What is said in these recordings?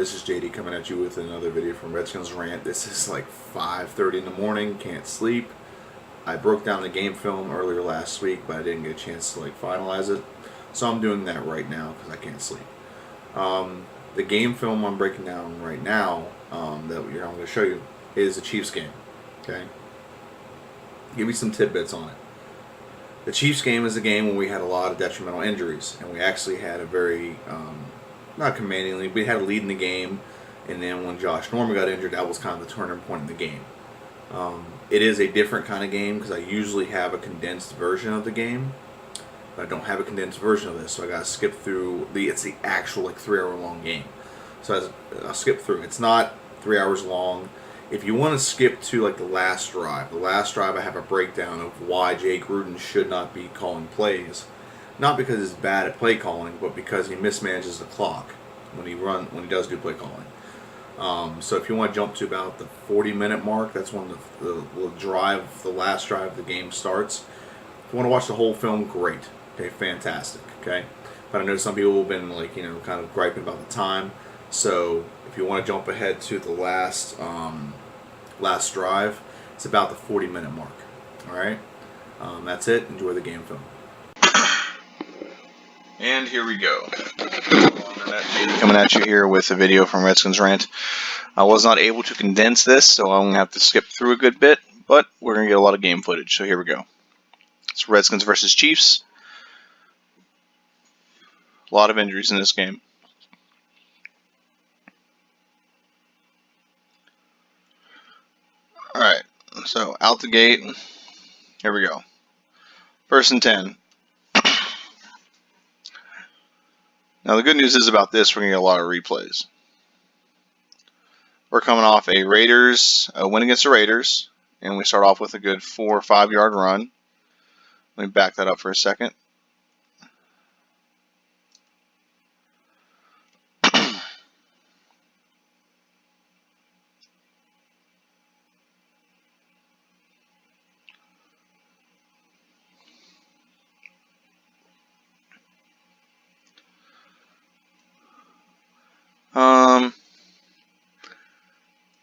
this is JD coming at you with another video from Redskins Rant. This is like 5:30 in the morning, can't sleep. I broke down the game film earlier last week, but I didn't get a chance to finalize it. So I'm doing that right now because I can't sleep. The game film I'm breaking down right now, that I'm going to show you, is the Chiefs game. Okay? Give me some tidbits on it. The Chiefs game is a game when we had a lot of detrimental injuries, and we actually had a very, not commanding lead, we had a lead in the game, and then when Josh Norman got injured, that was kind of the turning point in the game. It is a different kind of game because I usually have a condensed version of the game, but I don't have a condensed version of this, so I got to skip through it's the actual 3-hour long game. So I'll skip through. It's not 3 hours long. If you want to skip to the last drive I have a breakdown of why Jay Gruden should not be calling plays. Not because he's bad at play calling, but because he mismanages the clock when he does do play calling. So if you want to jump to about the 40-minute mark, that's when the last drive of the game starts. If you want to watch the whole film, great. Okay, fantastic. Okay, but I know some people have been kind of griping about the time. So if you want to jump ahead to the last drive, it's about the 40-minute mark. All right, that's it. Enjoy the game film. And here we go. Coming at you here with a video from Redskins Rant. I was not able to condense this, so I'm going to have to skip through a good bit, but we're going to get a lot of game footage, so here we go. It's Redskins versus Chiefs. A lot of injuries in this game. Alright, so out the gate, here we go. 1st and 10. Now the good news is about this, we're going to get a lot of replays. We're coming off a win against the Raiders, and we start off with a good 4 or 5 yard run. Let me back that up for a second.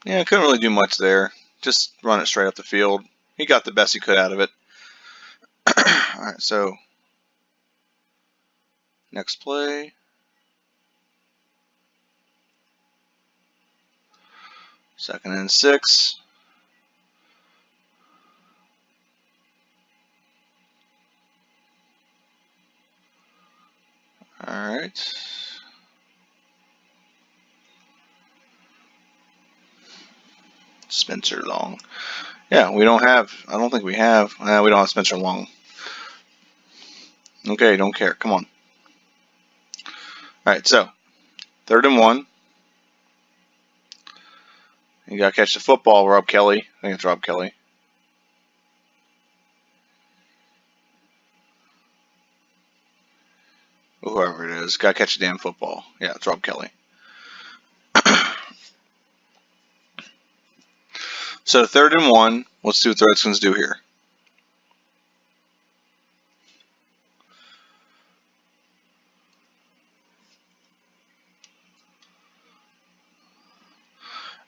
Yeah, I couldn't really do much there. Just run it straight up the field. He got the best he could out of it. Alright, so next play. 2nd and 6. Alright. Spencer Long. Yeah, I don't think we have. We don't have Spencer Long. Okay, don't care. Come on. Alright, so 3rd and 1. You gotta catch the football, Rob Kelly. I think it's Rob Kelly. Whoever it is, gotta catch the damn football. Yeah, it's Rob Kelly. So 3rd and 1. Let's see what the Redskins do here.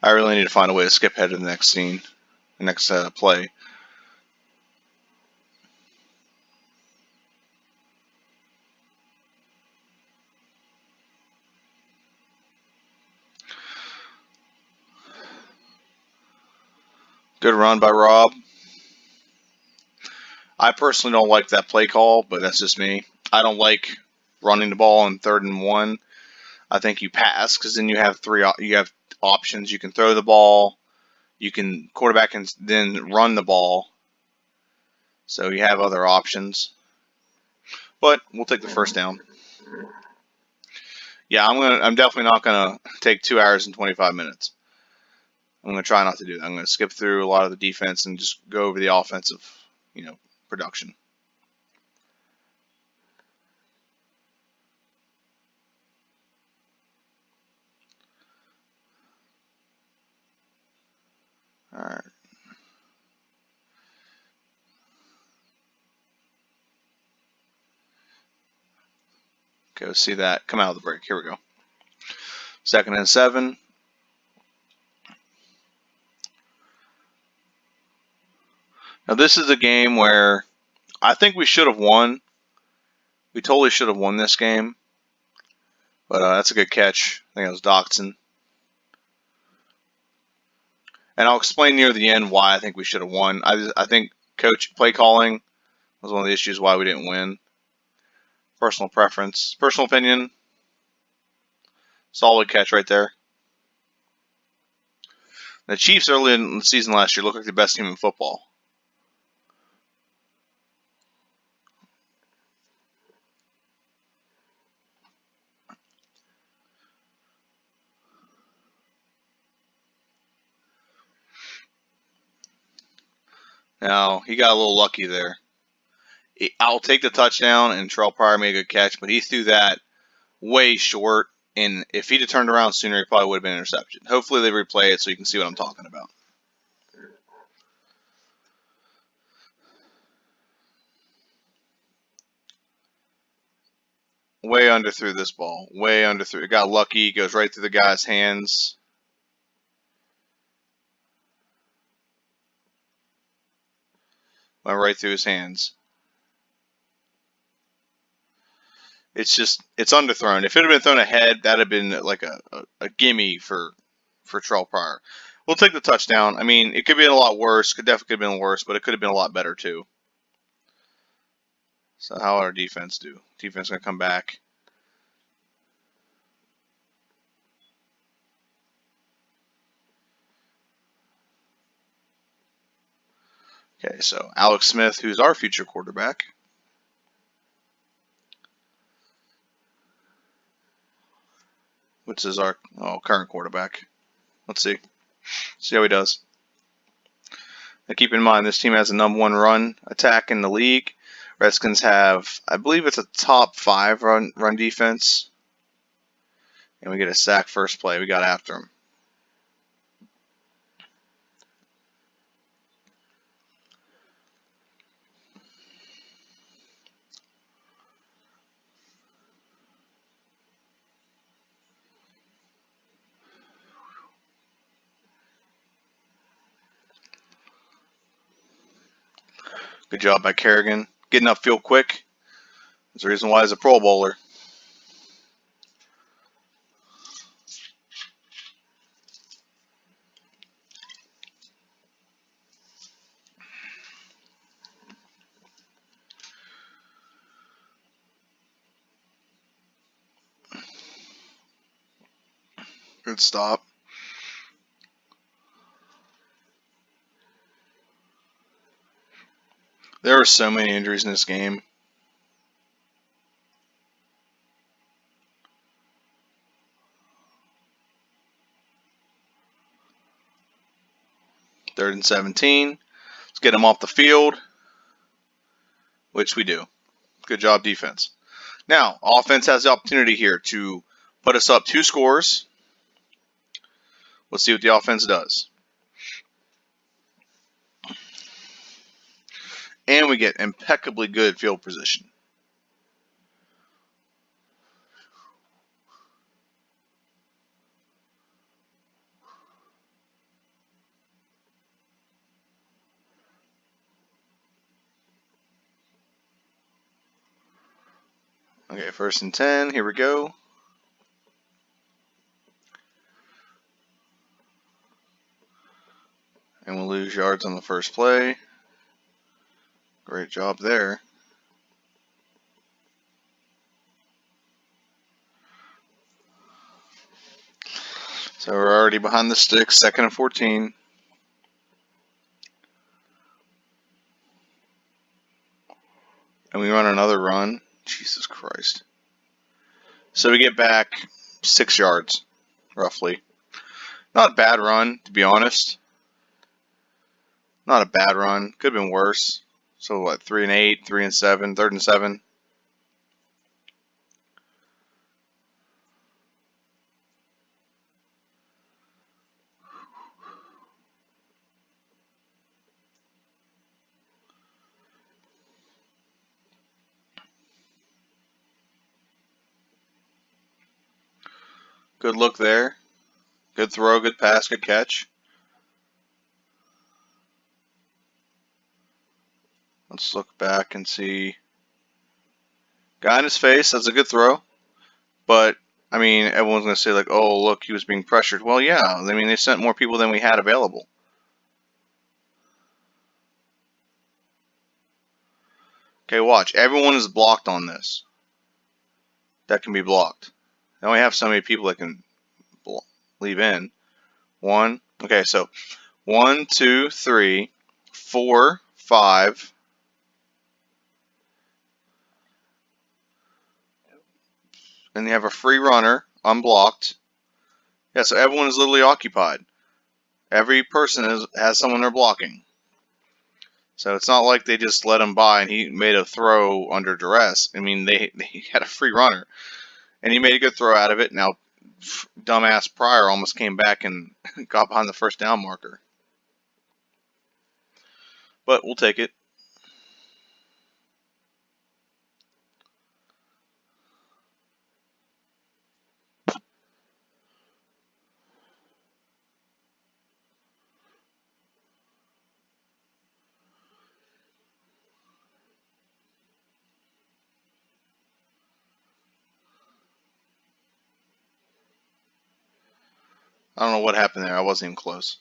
I really need to find a way to skip ahead to the next scene, the next play. Good run by Rob. I personally don't like that play call, but that's just me. I don't like running the ball on 3rd and 1. I think you pass because then you have options. You can throw the ball, you can quarterback and then run the ball. So you have other options. But we'll take the 1st down. Yeah, I'm definitely not gonna take 2 hours and 25 minutes. I'm gonna try not to do that. I'm gonna skip through a lot of the defense and just go over the offensive, production. All right. Go see that. Come out of the break. Here we go. 2nd and 7. Now this is a game where I think we should have won. We totally should have won this game. But that's a good catch. I think it was Doxson. And I'll explain near the end why I think we should have won. I think coach play calling was one of the issues why we didn't win. Personal preference. Personal opinion. Solid catch right there. The Chiefs early in the season last year looked like the best team in football. Now, he got a little lucky there. I'll take the touchdown, and Terrell Pryor made a good catch, but he threw that way short, and if he'd have turned around sooner, he probably would have been an interception. Hopefully they replay it so you can see what I'm talking about. Way underthrew this ball. Way underthrew. It got lucky. Goes right through the guy's hands. Went right through his hands. It's underthrown. If it had been thrown ahead, that'd have been like a gimme for Terrell Pryor. We'll take the touchdown. I mean, it could have been a lot worse. Could definitely have been worse, but it could have been a lot better too. So how will our defense do? Defense gonna come back. Okay, so Alex Smith, who's our future quarterback. Which is our current quarterback. Let's see. See how he does. Now keep in mind, this team has the #1 run attack in the league. Redskins have, I believe it's a top 5 run defense. And we get a sack first play. We got after him. Good job by Kerrigan. Getting upfield quick. That's the reason why he's a Pro Bowler. Good stop. There were so many injuries in this game. Third and 17. Let's get him off the field, which we do. Good job, defense. Now, offense has the opportunity here to put us up 2 scores. Let's see what the offense does. And we get impeccably good field position. Okay, 1st and 10. Here we go. And we'll lose yards on the first play. Great job there. So we're already behind the sticks, 2nd and 14. And we run another run. Jesus Christ. So we get back 6 yards, roughly. Not a bad run, to be honest. Not a bad run. Could have been worse. So what, 3 and 8, 3 and 7, 3rd and 7. Good look there. Good throw, good pass, good catch. Let's look back and see. Guy in his face, that's a good throw. But, I mean, everyone's going to say, like, oh, look, he was being pressured. Well, yeah. I mean, they sent more people than we had available. Okay, watch. Everyone is blocked on this. That can be blocked. They only have so many people that can leave in. One. Okay, so 1, 2, 3, 4, 5. Then you have a free runner, unblocked. Yeah, so everyone is literally occupied. Every person has someone they're blocking. So it's not like they just let him by and he made a throw under duress. I mean, they had a free runner. And he made a good throw out of it. Now, dumbass Pryor almost came back and got behind the first down marker. But we'll take it. I don't know what happened there. I wasn't even close.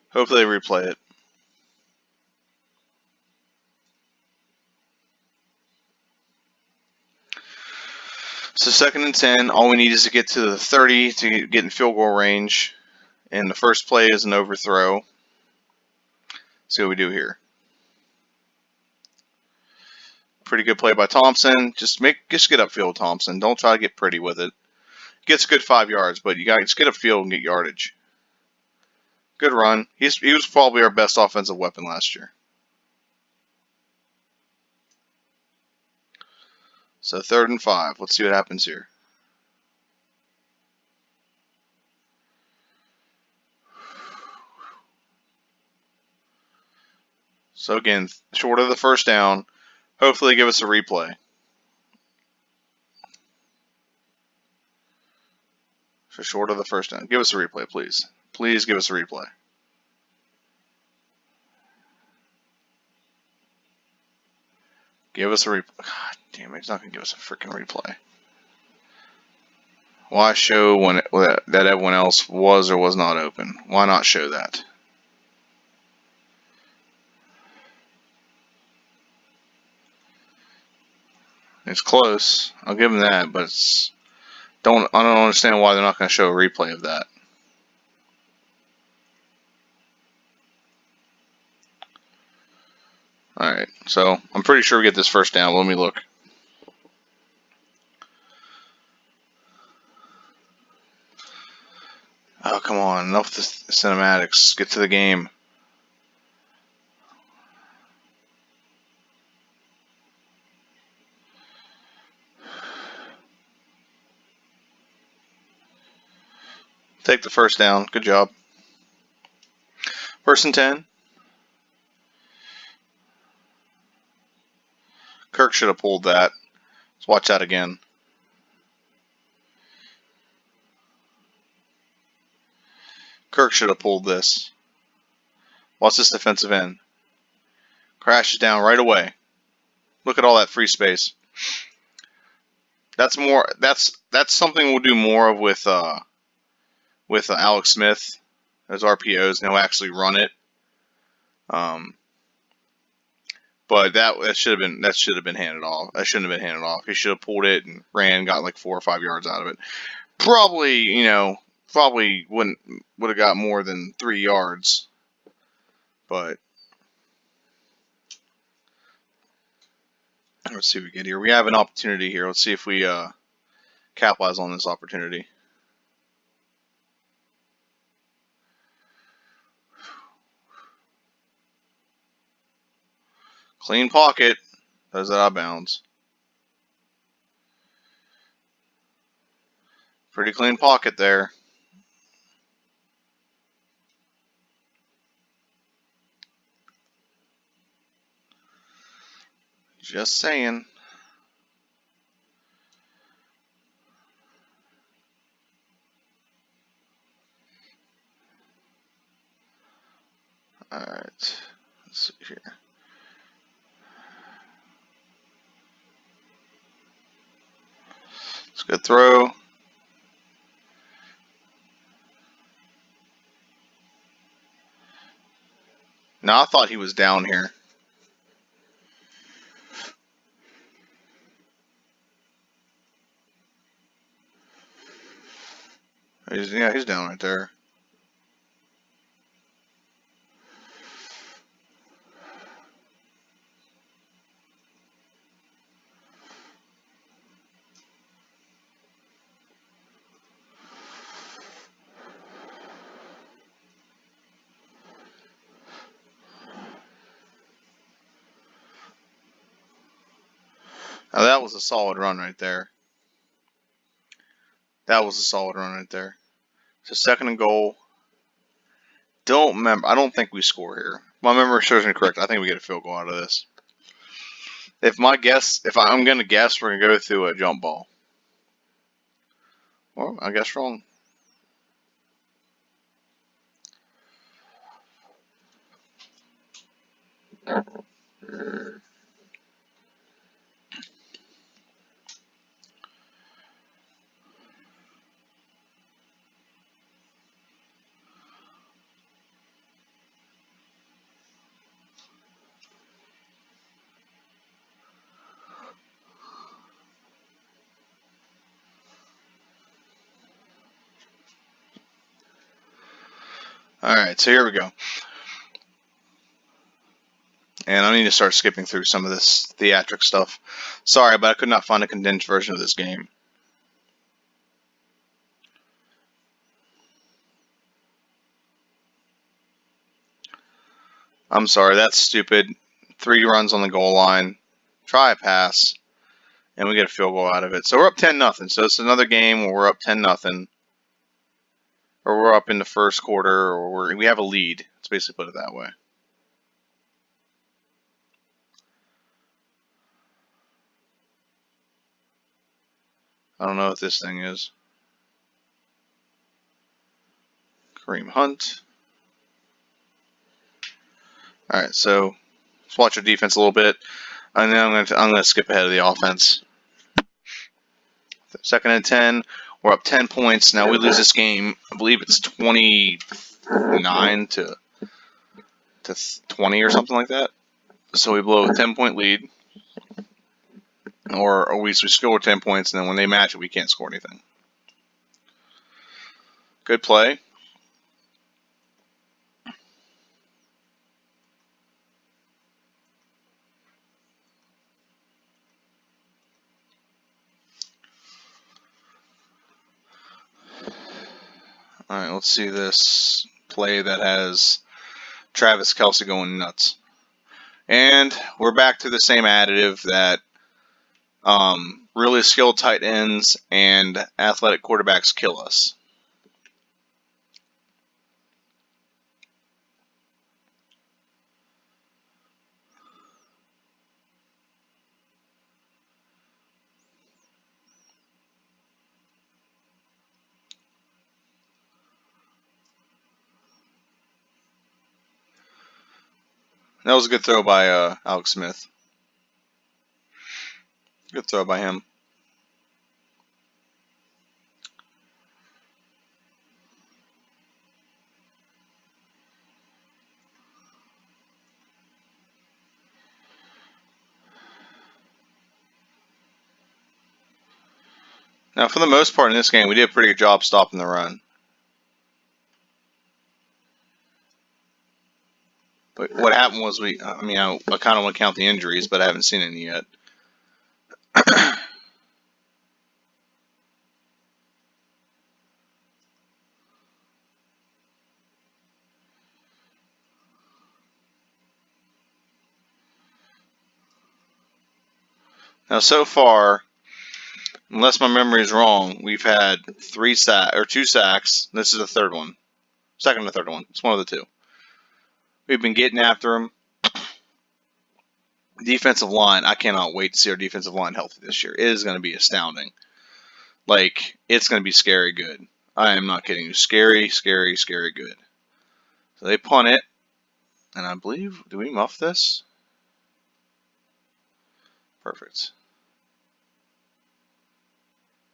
Hopefully they replay it. So 2nd and 10. All we need is to get to the 30 to get in field goal range. And the first play is an overthrow. See what we do here. Pretty good play by Thompson. Just get upfield, Thompson. Don't try to get pretty with it. Gets a good 5 yards, but you got to just get upfield and get yardage. Good run. He was probably our best offensive weapon last year. So 3rd and 5. Let's see what happens here. So again, short of the first down. Hopefully give us a replay. So short of the first down. Give us a replay, please. Please give us a replay. Give us a replay. God damn it, he's not going to give us a freaking replay. Why show when that everyone else was or was not open? Why not show that? It's close. I'll give them that, but I don't understand why they're not going to show a replay of that. Alright, so I'm pretty sure we get this first down. Let me look. Oh, come on. Enough with the cinematics. Get to the game. Take the first down. Good job. 1st and 10. Kirk should have pulled that. Let's watch that again. Kirk should have pulled this. Watch this defensive end. Crashes down right away. Look at all that free space. That's more. That's something we'll do more of with Alex Smith. Those RPOs, and he'll actually run it. But that should have been handed off. That shouldn't have been handed off. He should have pulled it and ran, got like 4 or 5 yards out of it. Probably would have got more than 3 yards. But let's see what we get here. We have an opportunity here. Let's see if we capitalize on this opportunity. Clean pocket. Does that out of bounds. Pretty clean pocket there. Just saying. Let's see here. It's a good throw. Now I thought he was down here. He's down right there. Now that was a solid run right there. That was a solid run right there. So 2nd and goal. Don't remember. I don't think we score here. My memory serves me correct. I think we get a field goal out of this. If I'm going to guess, we're going to go through a jump ball. Well, I guess wrong. Alright, so here we go. And I need to start skipping through some of this theatric stuff. Sorry, but I could not find a condensed version of this game. I'm sorry, that's stupid. 3 runs on the goal line. Try a pass. And we get a field goal out of it. So we're up 10-0. So it's another game where we're up 10-0. Or we're up in the first quarter, or we have a lead. Let's basically put it that way. I don't know what this thing is. Kareem Hunt. Alright, so let's watch our defense a little bit. And then I'm going to skip ahead of the offense. 2nd and 10. We're up 10 points. Now we lose this game. I believe it's 29 to 20 or something like that. So we blow a 10-point lead. Or we score 10 points, and then when they match it, we can't score anything. Good play. Alright, let's see this play that has Travis Kelce going nuts. And we're back to the same additive that really skilled tight ends and athletic quarterbacks kill us. That was a good throw by Alex Smith. Good throw by him. Now, for the most part in this game, we did a pretty good job stopping the run. But what happened was I kind of want to count the injuries, but I haven't seen any yet. Now, so far, unless my memory is wrong, we've had 2 sacks. This is the third one. Second or third one. It's one of the two. We've been getting after them. Defensive line, I cannot wait to see our defensive line healthy this year. It is going to be astounding. Like, it's going to be scary good. I am not kidding you. Scary, scary, scary good. So they punt it. And I believe, do we muff this? Perfect.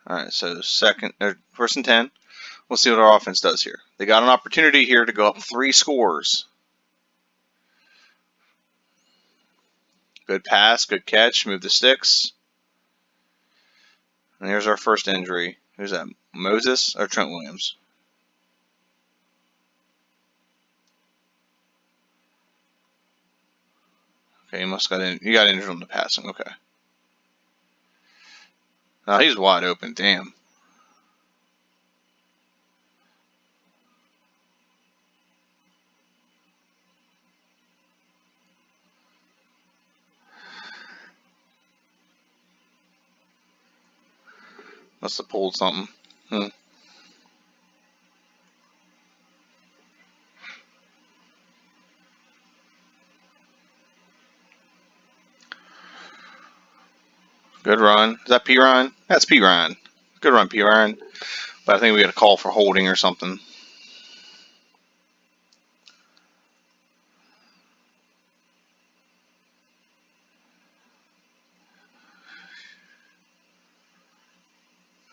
Alright, so first and 10. We'll see what our offense does here. They got an opportunity here to go up 3 scores. Good pass, good catch, move the sticks. And here's our first injury. Who's that? Moses or Trent Williams? Okay, he got injured on the passing. Okay. Oh, he's wide open. Damn. Must have pulled something. Good run. Is that P. Ryan? That's P. Ryan. Good run, P. Ryan. But I think we got a call for holding or something.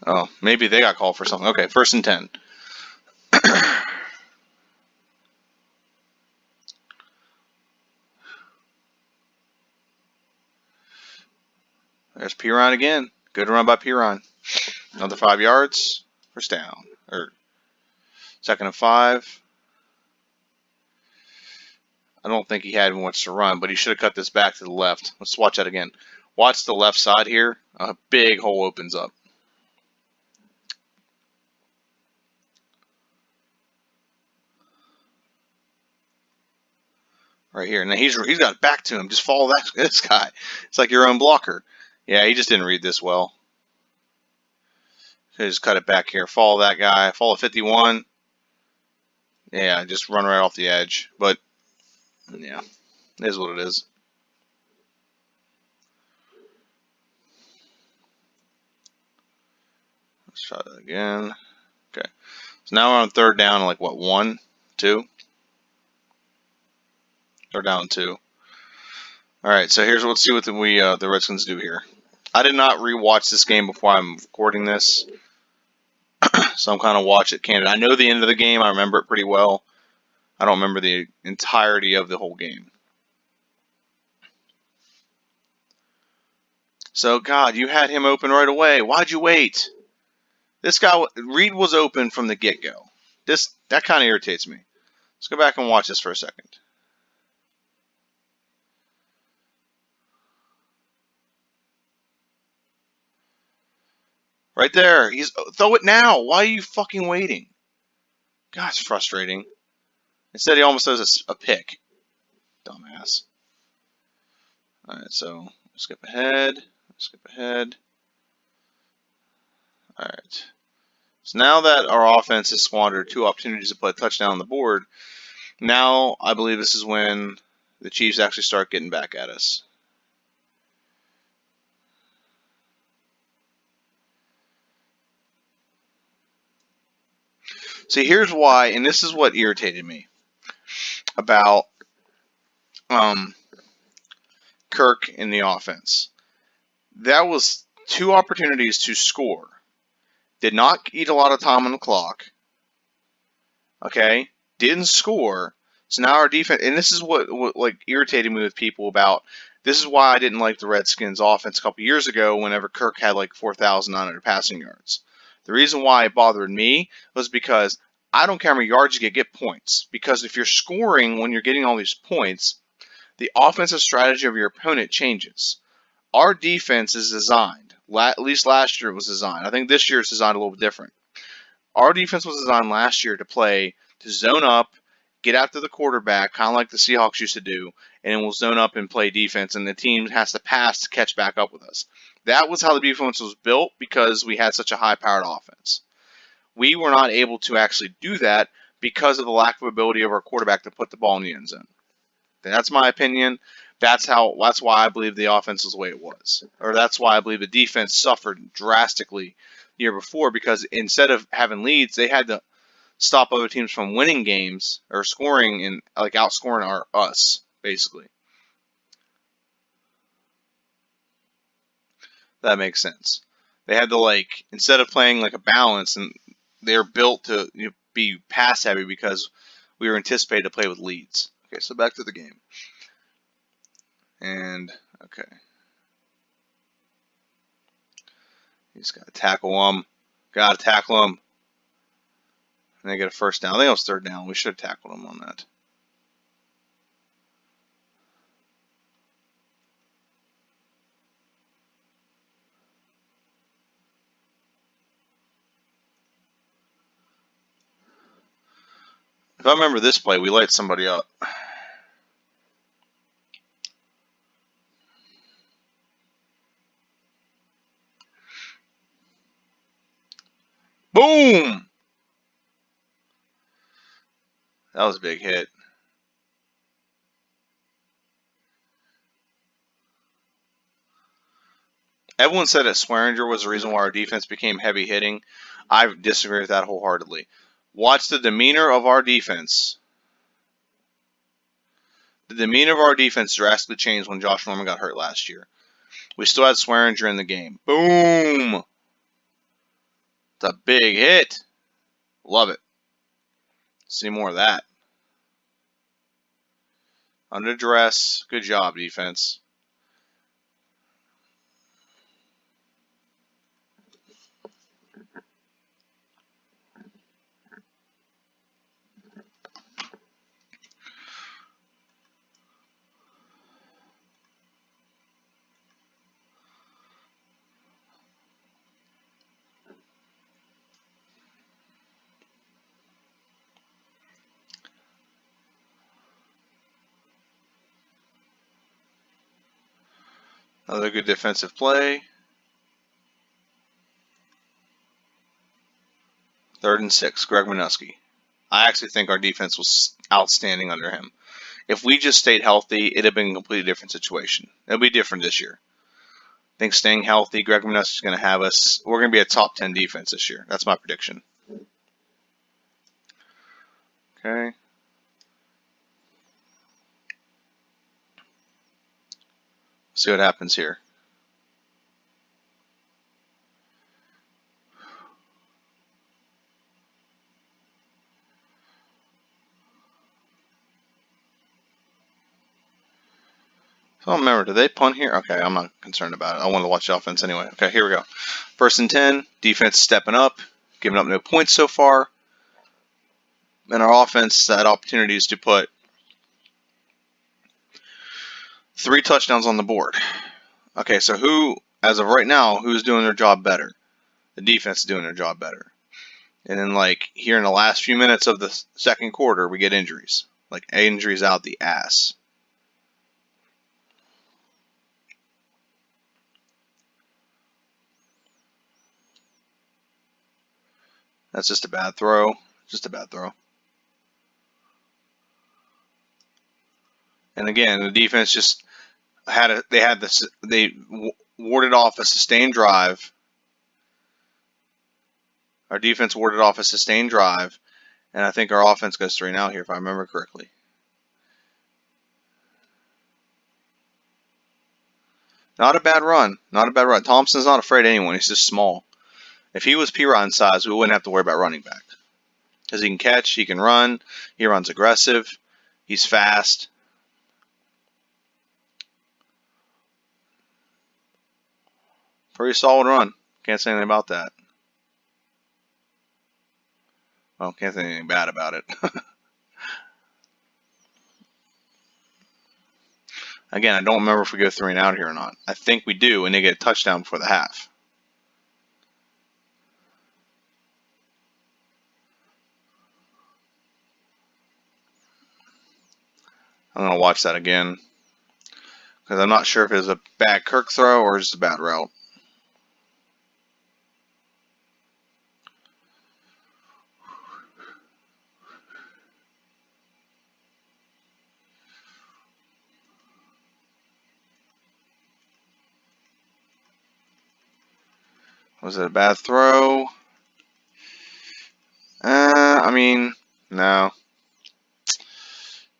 Oh, maybe they got called for something. Okay, first and 10. There's Piron again. Good run by Piron. Another 5 yards. First down. Or second and 5. I don't think he had much to run, but he should have cut this back to the left. Let's watch that again. Watch the left side here. A big hole opens up. Right here. Now he's got it back to him. Just follow this guy. It's like your own blocker. Yeah, he just didn't read this well. So just cut it back here. Follow that guy. Follow 51. Yeah, just run right off the edge. But, yeah, it is what it is. Let's try that again. Okay. So now we're on third down, like what, 1, 2? Third down 2. All right, so let's see what the Redskins do here. I did not rewatch this game before I'm recording this, so I'm kind of watch it candid. I know the end of the game. I remember it pretty well. I don't remember the entirety of the whole game. So, God, you had him open right away. Why'd you wait? This guy, Reed was open from the get-go. That kind of irritates me. Let's go back and watch this for a second. Right there. Throw it now. Why are you fucking waiting? God, it's frustrating. Instead, he almost does a pick. Dumbass. Alright, so skip ahead. Skip ahead. Alright. So now that our offense has squandered 2 opportunities to put a touchdown on the board, now I believe this is when the Chiefs actually start getting back at us. See, here's why, and this is what irritated me about Kirk in the offense. That was 2 opportunities to score. Did not eat a lot of time on the clock. Okay? Didn't score. So now our defense, and this is what like irritated me with people about, this is why I didn't like the Redskins offense a couple years ago whenever Kirk had like 4,900 passing yards. The reason why it bothered me was because I don't care how many yards you get points. Because if you're scoring when you're getting all these points, the offensive strategy of your opponent changes. Our defense is designed, at least last year it was designed. I think this year it's designed a little bit different. Our defense was designed last year to zone up, get after the quarterback, kind of like the Seahawks used to do, and then we'll zone up and play defense, and the team has to pass to catch back up with us. That was how the defense was built because we had such a high-powered offense. We were not able to actually do that because of the lack of ability of our quarterback to put the ball in the end zone. That's my opinion. That's why I believe the offense was the way it was. Or that's why I believe the defense suffered drastically the year before, because instead of having leads, they had to stop other teams from winning games or scoring and like outscoring us, basically. That makes sense. They had to, like, instead of playing like a balance, and they're built to be pass heavy because we were anticipated to play with leads. Okay, so back to the game. And okay, you just gotta tackle them. Gotta tackle them. And they get a first down. I think it was third down. We should have tackled them on that. If I remember this play, we light somebody up. Boom! That was a big hit. Everyone said that Swearinger was the reason why our defense became heavy hitting. I disagree with that wholeheartedly. Watch the demeanor of our defense. The demeanor of our defense drastically changed when Josh Norman got hurt last year. We still had Swearinger in the game. Boom! It's a big hit. Love it. See more of that. Under duress. Good job, defense. Another good defensive play. 3rd and 6, Greg Minuski. I actually think our defense was outstanding under him. If we just stayed healthy, it'd have been a completely different situation. It'll be different this year. I think staying healthy, Greg Minuski is going to have us. We're going to be a top 10 defense this year. That's my prediction. Okay. See what happens here. So remember, did they punt here? Okay, I'm not concerned about it. I want to watch the offense anyway. Okay, here we go. 1st and 10. Defense stepping up, giving up no points so far. And our offense had opportunities to put 3 touchdowns on the board. Okay, so who, as of right now, who's doing their job better? The defense is doing their job better. And then, like, here in the last few minutes of the second quarter, we get injuries. Like, injuries out the ass. That's just a bad throw. Just a bad throw. And again, the defense just they warded off a sustained drive. Our defense warded off a sustained drive, and I think our offense goes 3 and out here, if I remember correctly. Not a bad run. Not a bad run. Thompson's not afraid of anyone. He's just small. If he was Piron size, we wouldn't have to worry about running back. Because he can catch, he can run, he runs aggressive, he's fast. Pretty solid run. Can't say anything about that. Well, can't say anything bad about it. Again, I don't remember if we go 3 and out here or not. I think we do, and they get a touchdown before the half. I'm going to watch that again. Because I'm not sure if it was a bad Kirk throw or just a bad route. Was it a bad throw? I mean, no.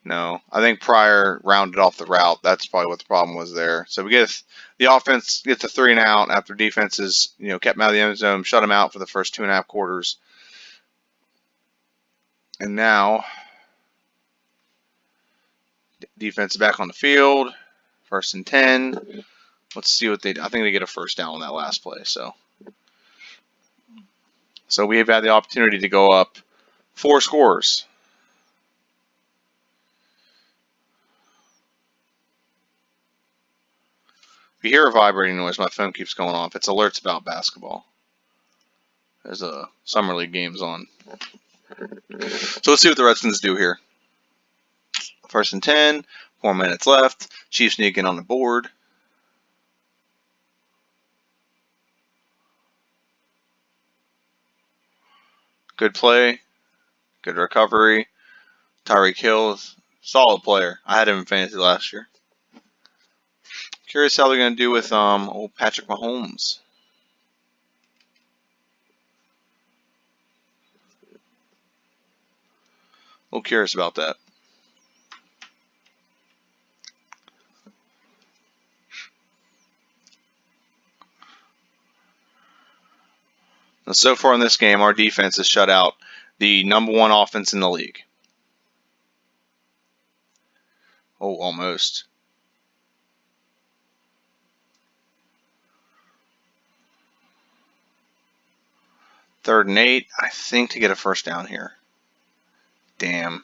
No. I think Pryor rounded off the route. That's probably what the problem was there. So we get the offense gets a 3 and out after defenses, kept them out of the end zone, shut them out for the first 2.5 quarters. And now, defense is back on the field. 1st and 10. Let's see what they do. I think they get a first down on that last play. So we have had the opportunity to go up 4 scores. If you hear a vibrating noise, my phone keeps going off. It's alerts about basketball. There's a summer league games on. So let's see what the Redskins do here. 1st and 10, 4 minutes left. Chiefs sneaking on the board. Good play. Good recovery. Tyreek Hill, solid player. I had him in fantasy last year. Curious how they're going to do with old Patrick Mahomes. A little curious about that. Now, so far in this game, our defense has shut out the number 1 offense in the league. Oh, almost. Third and 8, I think, to get a first down here. Damn.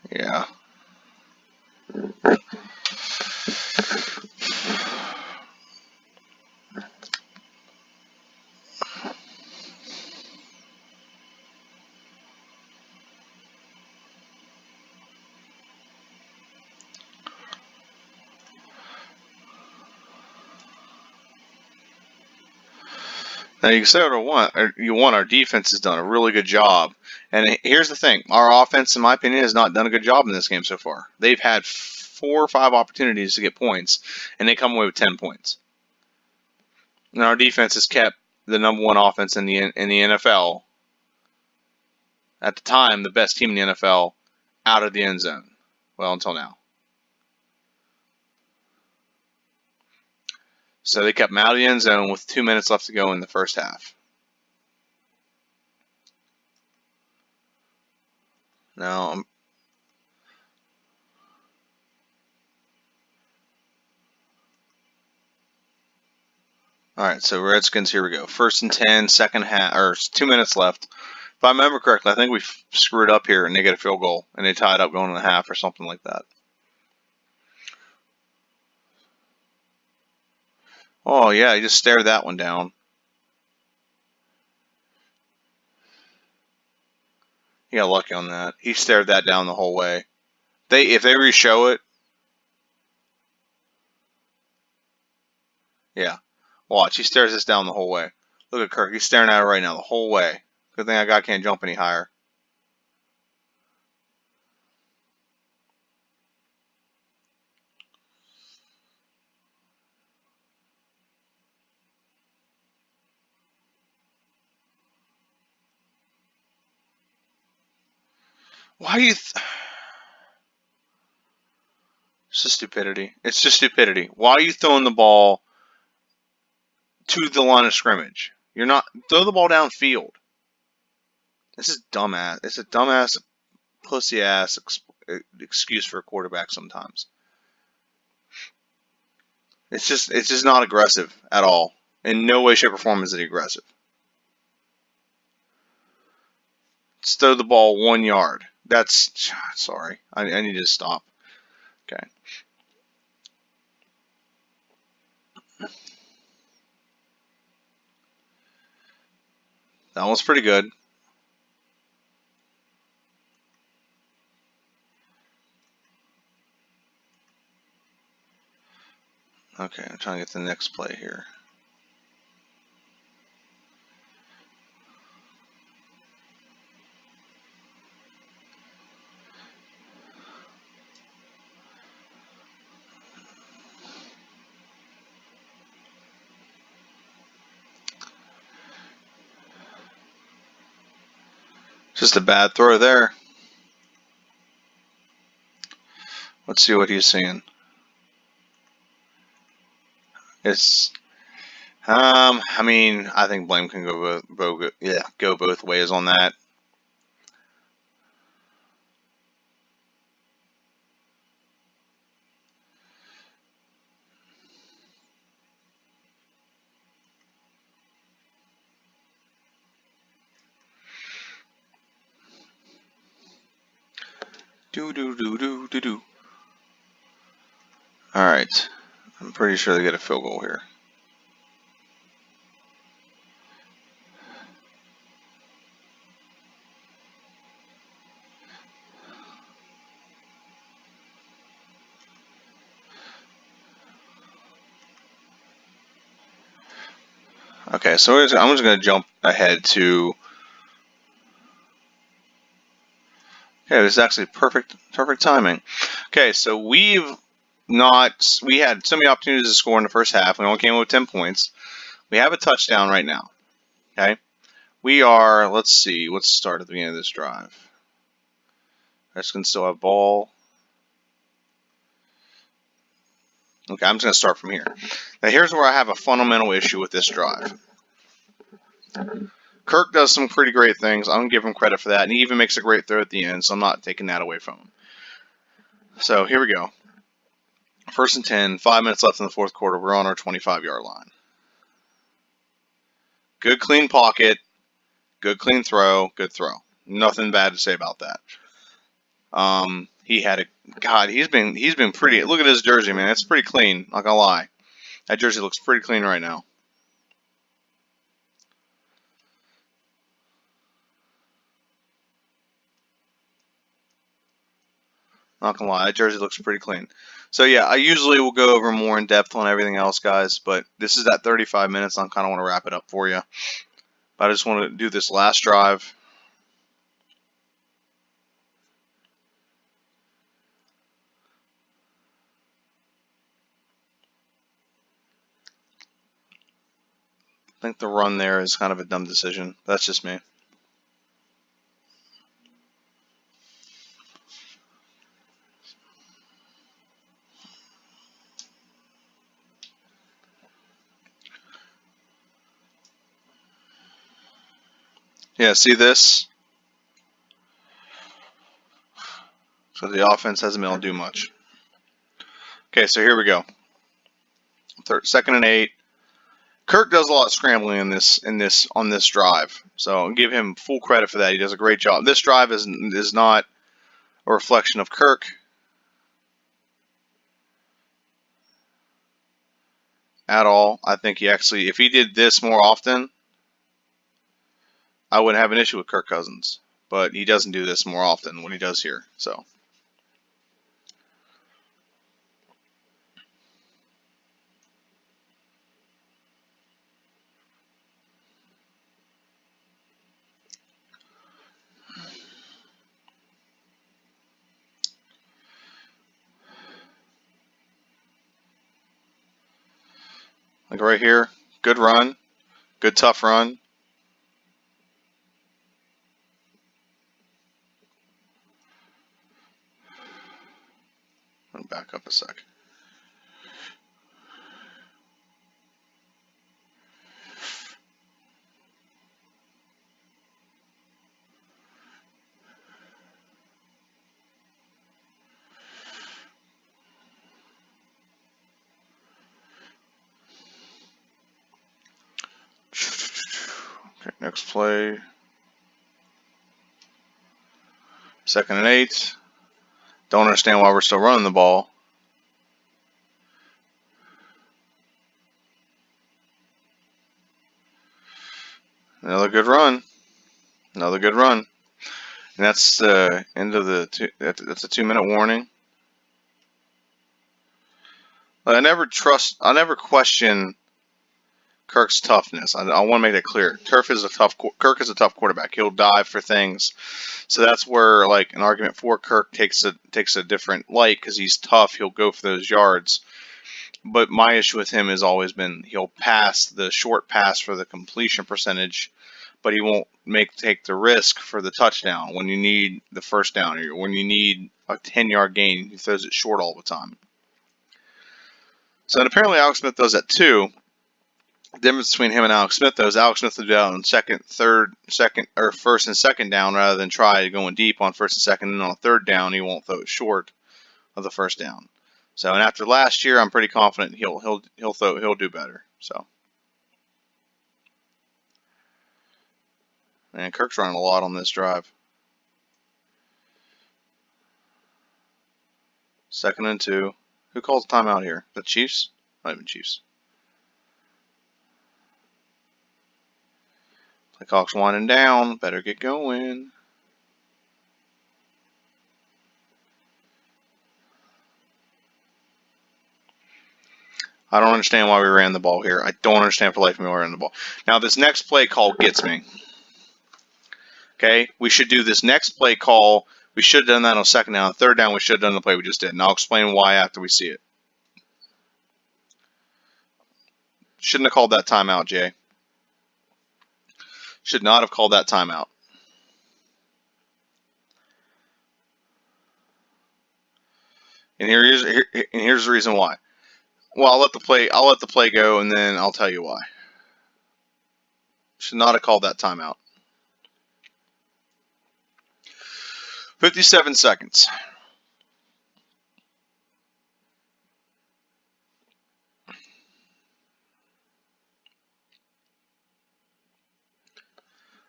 Yeah. Now you can say what you want. Our defense has done a really good job. And here's the thing: our offense, in my opinion, has not done a good job in this game so far. They've had 4 or 5 opportunities to get points, and they come away with 10 points. And our defense has kept the number 1 offense in the NFL, at the time the best team in the NFL, out of the end zone. Well, until now. So they kept them out of the end zone with 2 minutes left to go in the first half. Now, all right, so Redskins, here we go. 1st and 10, second half, or 2 minutes left. If I remember correctly, I think we screwed up here and they get a field goal and they tied up going in the half or something like that. Oh, yeah, he just stared that one down. He got lucky on that. He stared that down the whole way. If they re-show it, yeah. Watch, he stares this down the whole way. Look at Kirk, he's staring at it right now the whole way. Good thing that guy can't jump any higher. Why are you... It's just stupidity. It's just stupidity. Why are you throwing the ball to the line of scrimmage? You're not... Throw the ball downfield. This is dumbass. It's a dumbass, pussy-ass excuse for a quarterback sometimes. It's just not aggressive at all. In no way, shape, or form is it aggressive. Just throw the ball 1 yard. That's... Sorry. I need to stop. Okay. That one's pretty good. Okay, I'm trying to get the next play here. Just a bad throw there. Let's see what he's seeing. It's, I mean, I think blame can go both ways on that. Do. All right, I'm pretty sure they get a field goal here. Okay, so I'm just going to jump ahead to. Okay, this is actually perfect timing. Okay, so we had so many opportunities to score in the first half. We only came with 10 points. We have a touchdown right now. Okay, we are. Let's see. Let's start at the beginning of this drive. Redskins still have ball. Okay, I'm just going to start from here. Now, here's where I have a fundamental issue with this drive. Kirk does some pretty great things. I'm going to give him credit for that. And he even makes a great throw at the end, so I'm not taking that away from him. So, here we go. 1st and 10, 5 minutes left in the fourth quarter. We're on our 25-yard line. Good, clean pocket. Good, clean throw. Good throw. Nothing bad to say about that. He had a... God, he's been pretty... Look at his jersey, man. It's pretty clean. Not going to lie. That jersey looks pretty clean right now. Not gonna lie, that jersey looks pretty clean. So yeah, I usually will go over more in depth on everything else, guys, but this is at 35 minutes. I kind of want to wrap it up for you. But I just want to do this last drive. I think the run there is kind of a dumb decision. That's just me. Yeah, see this? So the offense hasn't been able to do much. Okay, so here we go. 2nd and 8. Kirk does a lot of scrambling on this drive, so I'll give him full credit for that. He does a great job. This drive is not a reflection of Kirk at all. I think he actually, if he did this more often, I wouldn't have an issue with Kirk Cousins. But he doesn't do this more often when he does here. So. Like right here, good run, good tough run. I'll back up a sec. Okay, next play. 2nd and 8. Don't understand why we're still running the ball. Another good run. Another good run. And that's the end of that's a 2-minute warning. But I never question Kirk's toughness. I want to make that clear. Kirk is a tough quarterback. He'll dive for things. So that's where like an argument for Kirk takes a different light because he's tough. He'll go for those yards. But my issue with him has always been he'll pass the short pass for the completion percentage, but he won't take the risk for the touchdown when you need the first down or when you need a 10-yard gain. He throws it short all the time. So and apparently Alex Smith does that too. The difference between him and Alex Smith, though, is Alex Smith will do that on first and second down rather than try going deep on first and second, and on a third down he won't throw it short of the first down. So, and after last year, I'm pretty confident he'll do better. So, and Kirk's running a lot on this drive. 2nd and 2. Who calls timeout here? The Chiefs? Not even Chiefs. The clock's winding down. Better get going. I don't understand why we ran the ball here. I don't understand for the life of me why we ran the ball. Now, this next play call gets me. Okay? We should do this next play call. We should have done that on second down. Third down, we should have done the play we just did. And I'll explain why after we see it. Shouldn't have called that timeout, Jay. Should not have called that timeout. And here's the reason why. Well, I'll let the play go, and then I'll tell you why. Should not have called that timeout. 57 seconds.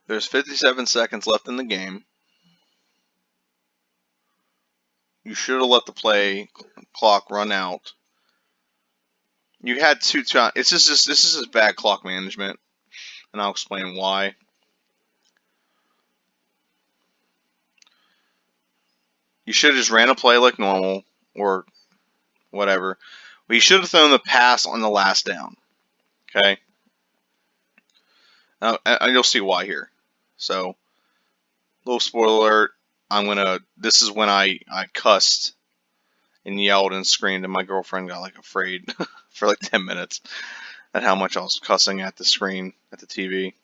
There's 57 seconds left in the game. You should have let the play clock run out. You had 2 times. This is just bad clock management, and I'll explain why. You should have just ran a play like normal, or whatever. But you should have thrown the pass on the last down. Okay? And you'll see why here. So, little spoiler alert. This is when I cussed and yelled and screamed, and my girlfriend got like afraid for like 10 minutes at how much I was cussing at the screen, at the TV.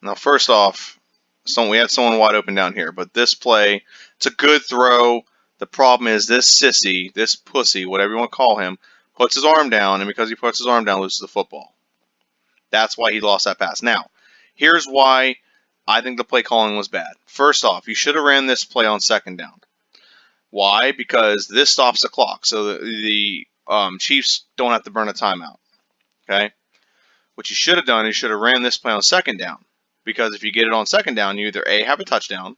Now, first off, we had someone wide open down here, but this play, it's a good throw. The problem is this sissy, this pussy, whatever you want to call him, puts his arm down, and because he puts his arm down, loses the football. That's why he lost that pass. Now, here's why I think the play calling was bad. First off, you should have ran this play on second down. Why? Because this stops the clock, so the Chiefs don't have to burn a timeout. Okay? What you should have done is you should have ran this play on second down. Because if you get it on second down, you either A, have a touchdown,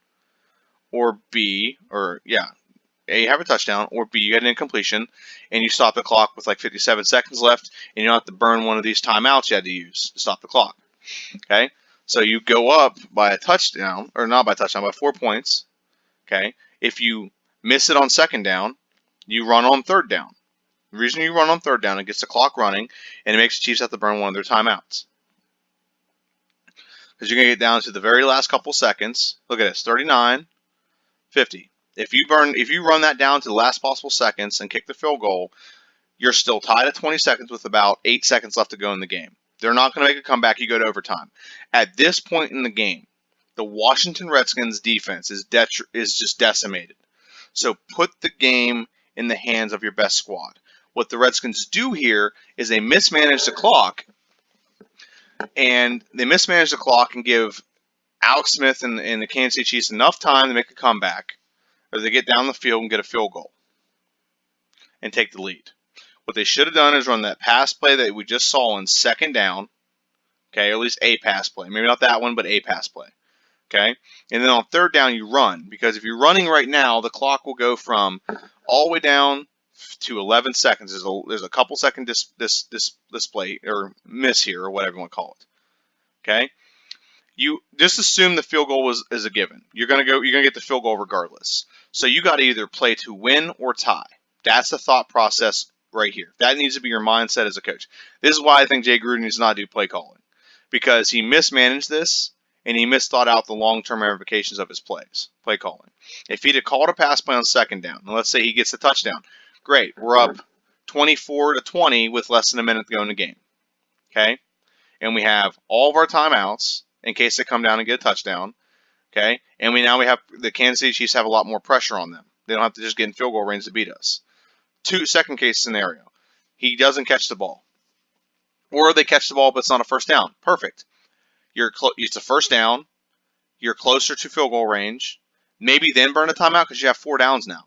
or B, A, have a touchdown, or B, you get an incompletion, and you stop the clock with like 57 seconds left, and you don't have to burn one of these timeouts you had to use to stop the clock. Okay? So you go up by a touchdown, or not by a touchdown, by 4 points. Okay? If you miss it on second down, you run on third down. The reason you run on third down, it gets the clock running, and it makes the Chiefs have to burn one of their timeouts. Because you're going to get down to the very last couple seconds. Look at this, 39, 50. If you run that down to the last possible seconds and kick the field goal, you're still tied at 20 seconds with about 8 seconds left to go in the game. They're not going to make a comeback. You go to overtime. At this point in the game, the Washington Redskins defense is just decimated. So put the game in the hands of your best squad. What the Redskins do here is they mismanage the clock, and give Alex Smith and the Kansas City Chiefs enough time to make a comeback, or they get down the field and get a field goal and take the lead. What they should have done is run that pass play that we just saw on second down, okay, or at least a pass play. Maybe not that one, but a pass play, okay? And then on third down, you run, because if you're running right now, the clock will go all the way down to 11 seconds. There's a couple second display or miss here, or whatever you want to call it. Okay, you just assume the field goal is a given. You're gonna get the field goal regardless. So you got to either play to win or tie. That's the thought process right here. That needs to be your mindset as a coach. This is why I think Jay Gruden needs not do play calling, because he mismanaged this and he misthought out the long-term ramifications of his play calling. If he'd have called a pass play on second down, and let's say he gets the touchdown, great, we're up 24-20 with less than a minute to go in the game. Okay? And we have all of our timeouts in case they come down and get a touchdown. Okay? And now we have the Kansas City Chiefs have a lot more pressure on them. They don't have to just get in field goal range to beat us. Second case scenario. He doesn't catch the ball. Or they catch the ball, but it's not a first down. Perfect. It's a first down. You're closer to field goal range. Maybe then burn a timeout because you have 4 downs now.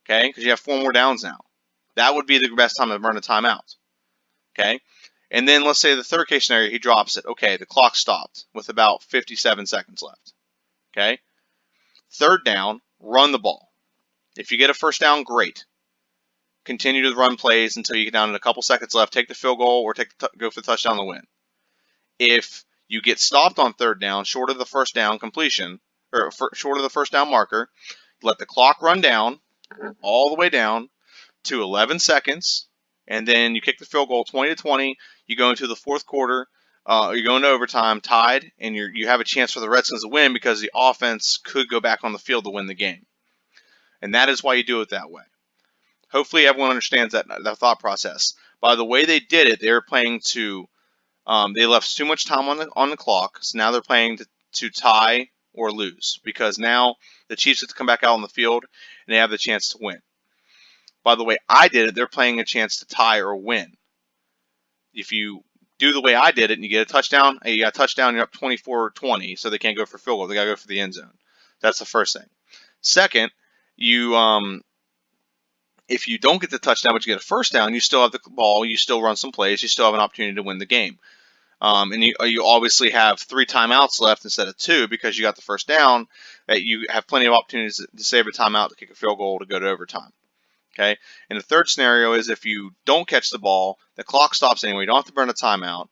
Okay? Because you have 4 more downs now. That would be the best time to burn a timeout. Okay? And then let's say the third case scenario, he drops it. Okay, the clock stopped with about 57 seconds left. Okay? Third down, run the ball. If you get a first down, great. Continue to run plays until you get down to a couple seconds left. Take the field goal or go for the touchdown to win. If you get stopped on third down, short of the first down completion, or short of the first down marker, let the clock run down, all the way down to 11 seconds, and then you kick the field goal 20-20. You go into the fourth quarter, you go into overtime, tied, and you have a chance for the Redskins to win because the offense could go back on the field to win the game. And that is why you do it that way. Hopefully everyone understands that thought process. By the way they did it, they were playing to they left too much time on the clock, so now they're playing to tie or lose because now the Chiefs have to come back out on the field and they have the chance to win. By the way I did it, they're playing a chance to tie or win. If you do the way I did it and you get a touchdown, you're up 24-20, so they can't go for field goal. They got to go for the end zone. That's the first thing. Second, if you don't get the touchdown but you get a first down, you still have the ball, you still run some plays, you still have an opportunity to win the game. And you obviously have 3 timeouts left instead of 2 because you got the first down. That you have plenty of opportunities to save a timeout to kick a field goal to go to overtime. Okay. And the third scenario is if you don't catch the ball, the clock stops anyway. You don't have to burn a timeout,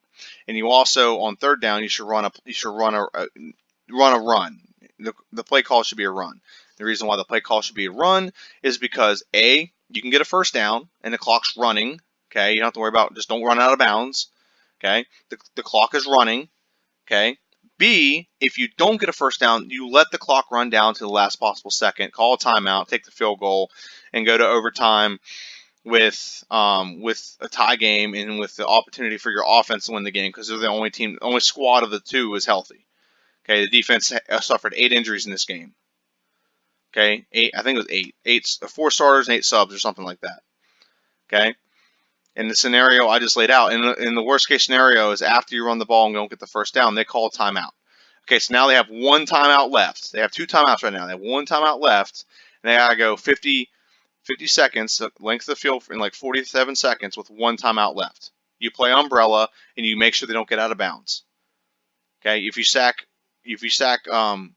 and you also on third down you should run a run. The play call should be a run. The reason why the play call should be a run is because A, you can get a first down and the clock's running. Okay. You don't have to worry about just don't run out of bounds. Okay, the clock is running. Okay. B, if you don't get a first down, you let the clock run down to the last possible second, call a timeout, take the field goal, and go to overtime with a tie game and with the opportunity for your offense to win the game because they're the only squad of the 2 is healthy. Okay, the defense suffered 8 injuries in this game. Okay, 8. I think it was 4 starters and 8 subs or something like that. Okay. In the scenario I just laid out, in the worst case scenario is after you run the ball and don't get the first down, they call a timeout. Okay, so now they have 1 timeout left. They have 2 timeouts right now. They have 1 timeout left, and they gotta go 50 seconds, the length of the field in like 47 seconds with 1 timeout left. You play umbrella and you make sure they don't get out of bounds. Okay, if you sack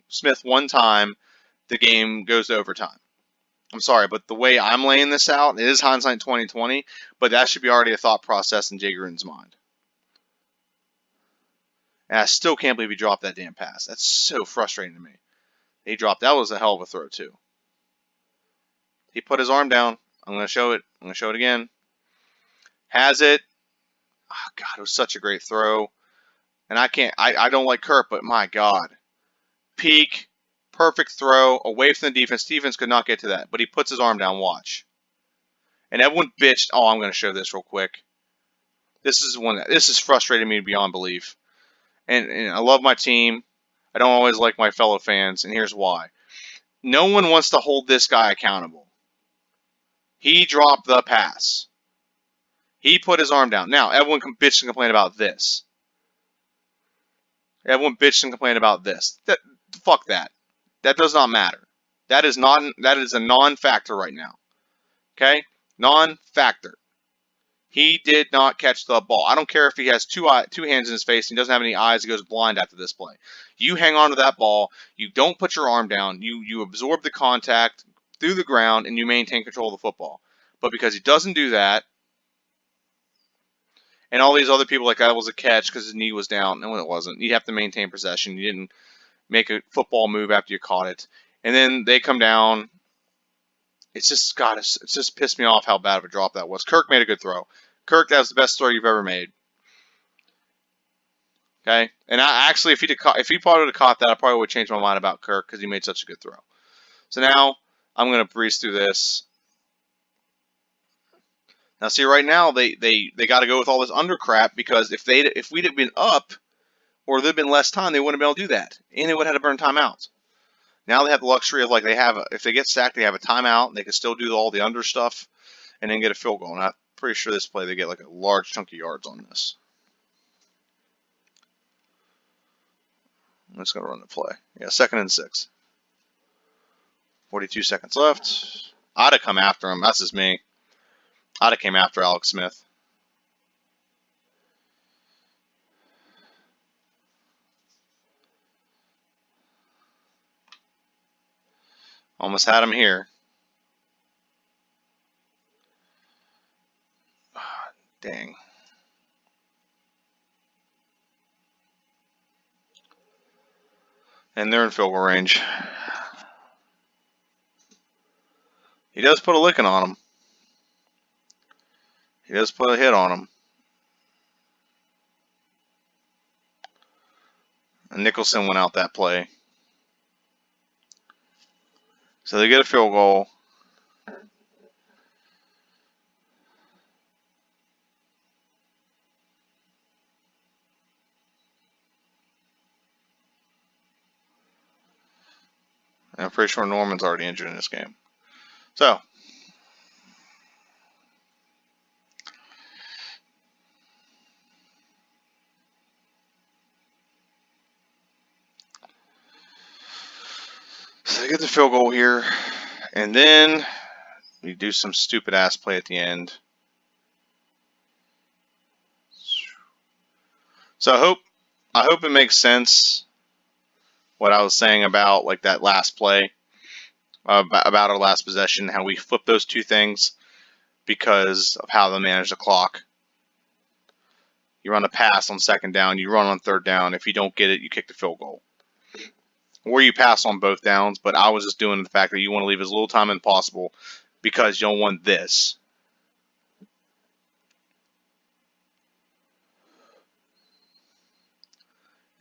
Smith 1 time, the game goes to overtime. I'm sorry, but the way I'm laying this out, it is hindsight 2020, but that should be already a thought process in Jay Gruden's mind. And I still can't believe he dropped that damn pass. That's so frustrating to me. That was a hell of a throw, too. He put his arm down. I'm going to show it. I'm going to show it again. Has it. Oh, God, it was such a great throw. And I don't like Kirk, but my God. Peak. Perfect throw away from the defense. Defense could not get to that, but he puts his arm down. Watch. And everyone bitched. Oh, I'm going to show this real quick. This is frustrating me beyond belief. And I love my team. I don't always like my fellow fans, and here's why. No one wants to hold this guy accountable. He dropped the pass. He put his arm down. Now, everyone can bitch and complain about this. Everyone bitched and complained about this. Fuck that. That does not matter. That is a non-factor right now. Okay? Non-factor. He did not catch the ball. I don't care if he has 2 hands in his face and he doesn't have any eyes. He goes blind after this play. You hang on to that ball. You don't put your arm down. You absorb the contact through the ground and you maintain control of the football. But because he doesn't do that, and all these other people like that was a catch because his knee was down. No, it wasn't. You have to maintain possession. You didn't make a football move after you caught it. And then they come down. It's just pissed me off how bad of a drop that was. Kirk made a good throw. Kirk, that was the best throw you've ever made. Okay? And I actually, if he probably would have caught that, I probably would have changed my mind about Kirk because he made such a good throw. So now I'm going to breeze through this. Now, see, right now they got to go with all this under crap, because if we'd have been up or there'd been less time, they wouldn't have been able to do that, and they would have had to burn timeouts. Now they have the luxury of, like, if they get sacked, they have a timeout, and they can still do all the under stuff, and then get a field goal. And I'm pretty sure this play they get like a large chunk of yards on this. I'm just gonna run the play. Yeah, 2nd and 6. 42 seconds left. I'd have come after him. That's just me. I'd have came after Alex Smith. Almost had him here. Dang. And they're in field goal range. He does put a licking on him. He does put a hit on him. And Nicholson went out that play. So they get a field goal. And I'm pretty sure Norman's already injured in this game. So they get the field goal here, and then we do some stupid ass play at the end. So I hope it makes sense what I was saying about, like, that last play, about our last possession, how we flipped those two things because of how they manage the clock. You run a pass on 2nd down, you run on 3rd down. If you don't get it, you kick the field goal. Or you pass on both downs, but I was just doing the fact that you want to leave as little time as possible because you don't want this.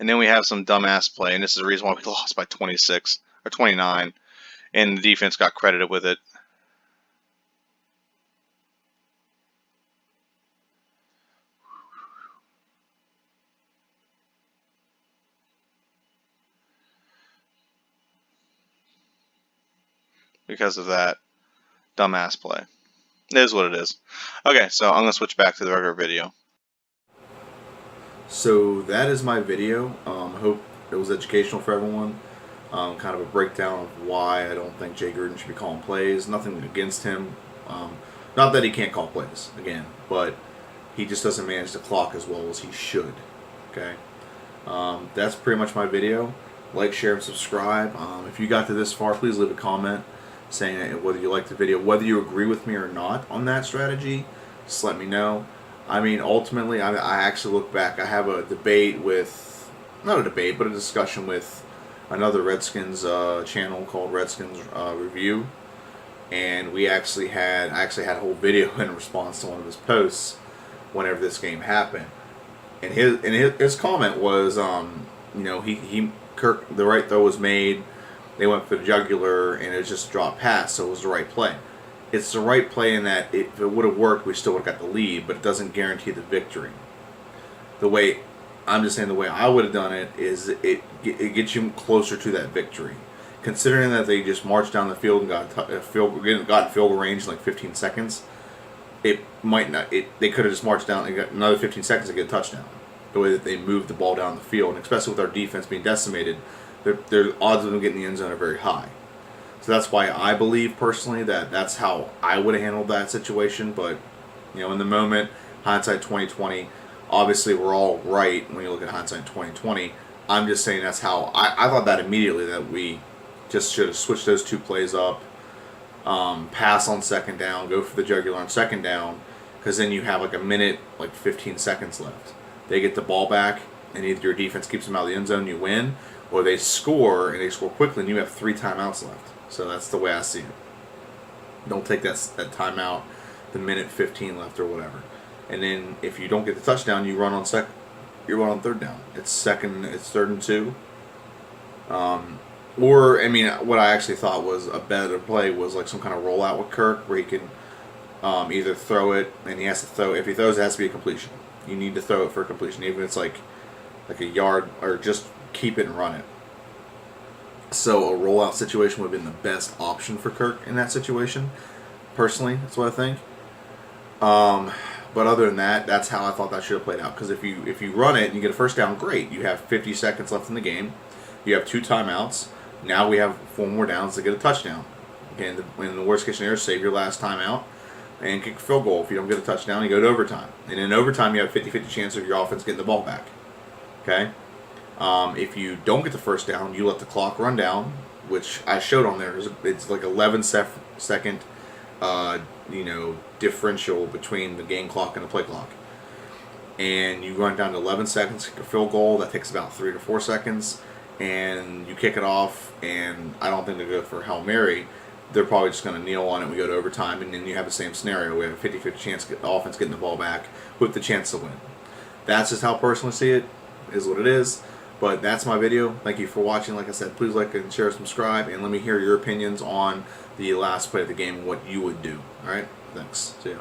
And then we have some dumbass play, and this is the reason why we lost by 26 or 29, and the defense got credited with it. Because of that dumbass play. It is what it is. Okay, so I'm going to switch back to the regular video. So that is my video. I hope it was educational for everyone. Kind of a breakdown of why I don't think Jay Gruden should be calling plays. Nothing against him. Not that he can't call plays, again, but he just doesn't manage the clock as well as he should. Okay? That's pretty much my video. Like, share, and subscribe. If you got to this far, please leave a comment saying that whether you like the video, whether you agree with me or not on that strategy. Just let me know. I mean, ultimately, I actually look back. I have a debate with, not a debate, but a discussion with another Redskins channel called Redskins Review, and I actually had a whole video in response to one of his posts whenever this game happened, and his comment was, Kirk, the right throw was made, they went for the jugular, and it was just a drop pass, so it was the right play. It's the right play in that if it would have worked, we still would have got the lead, but it doesn't guarantee the victory. The way I would have done it is it gets you closer to that victory. Considering that they just marched down the field and got in field goal range in like 15 seconds, it might not. They could have just marched down and got another 15 seconds to get a touchdown. The way that they moved the ball down the field, and especially with our defense being decimated, their odds of them getting the end zone are very high. So that's why I believe personally that that's how I would have handled that situation. But in the moment, hindsight 2020, obviously we're all right when you look at hindsight 2020. I'm just saying that's how I thought that immediately, that we just should have switched those two plays up, pass on 2nd down, go for the jugular on 2nd down, because then you have like a minute, like 15 seconds left. They get the ball back, and either your defense keeps them out of the end zone, you win, or they score, and they score quickly, and you have 3 timeouts left. So that's the way I see it. Don't take that timeout, the minute 15 left or whatever. And then if you don't get the touchdown, you run on 3rd down. It's 3rd and 2. Or, I mean, what I actually thought was a better play was like some kind of rollout with Kirk, where he can either throw it, and he has to throw. If he throws, it has to be a completion. You need to throw it for a completion, even if it's like a yard, or just keep it and run it. So a rollout situation would have been the best option for Kirk in that situation. Personally, that's what I think. But other than that, that's how I thought that should have played out. Because if you run it and you get a first down, great. You have 50 seconds left in the game. You have 2 timeouts. Now we have 4 more downs to get a touchdown. Okay, in the worst case scenario, save your last timeout and kick a field goal. If you don't get a touchdown, you go to overtime. And in overtime, you have a 50-50 chance of your offense getting the ball back. Okay? If you don't get the first down, you let the clock run down, which I showed on there. It's like 11-second differential between the game clock and the play clock. And you run down to 11 seconds, kick a field goal. That takes about 3 to 4 seconds. And you kick it off, and I don't think they go for Hail Mary. They're probably just going to kneel on it. We go to overtime, and then you have the same scenario. We have a 50-50 chance to get the offense getting the ball back with the chance to win. That's just how I personally see it. Is what it is. But that's my video. Thank you for watching. Like I said, please like and share, subscribe, and let me hear your opinions on the last play of the game and what you would do. All right? Thanks. See ya.